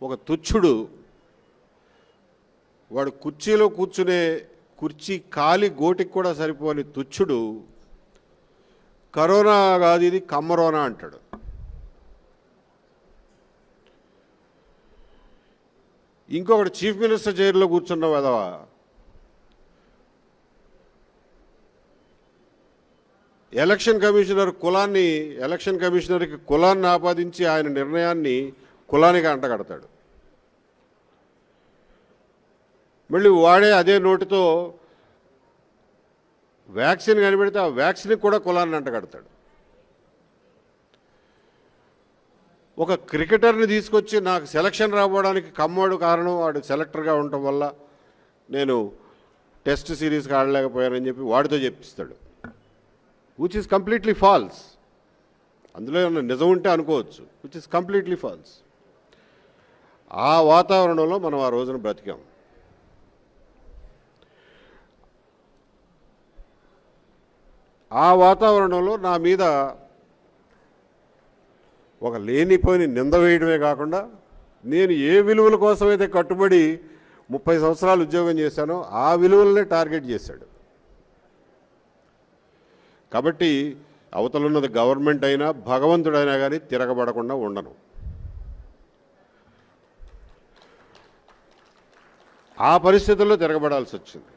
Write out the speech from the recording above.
ఒక తుచ్చుడు వాడు కుర్చీలో కూర్చునే కుర్చీ కాలి గోటికి కూడా సరిపోని తుచ్చుడు కరోనా కాదు ఇది కమ్మరోనా అంటాడు. ఇంకొకటి చీఫ్ మినిస్టర్ చైర్లో కూర్చున్న వెధవ ఎలక్షన్ కమిషనర్కి కులాన్ని ఆపాదించి ఆయన నిర్ణయాన్ని కులానికి అంటగడతాడు. మళ్ళీ వాడే అదే నోటితో వ్యాక్సిన్ కనిపెడితే ఆ వ్యాక్సిన్కి కూడా కులాన్ని అంటగడతాడు. ఒక క్రికెటర్ని తీసుకొచ్చి నాకు సెలక్షన్ రావడానికి కమ్మోడు కారణం, వాడు సెలెక్టర్గా ఉండటం వల్ల నేను టెస్ట్ సిరీస్కి ఆడలేకపోయానని చెప్పి వాడితో చెప్పిస్తాడు, విచ్ ఈస్ కంప్లీట్లీ ఫాల్స్. అందులో ఏమన్నా నిజం ఉంటే అనుకోవచ్చు, విచ్ ఈస్ కంప్లీట్లీ ఫాల్స్. ఆ వాతావరణంలో మనం ఆ రోజున బ్రతికాం. ఆ వాతావరణంలో నా మీద ఒక లేనిపోయిన నింద వేయడమే కాకుండా నేను ఏ విలువల కోసమైతే కట్టుబడి 30 సంవత్సరాలు ఉద్యోగం చేశానో ఆ విలువలనే టార్గెట్ చేశాడు. కాబట్టి అవతలున్నది గవర్నమెంట్ అయినా భగవంతుడైనా కానీ తిరగబడకుండా ఉండను. ఆ పరిస్థితుల్లో తిరగబడాల్సి వచ్చింది.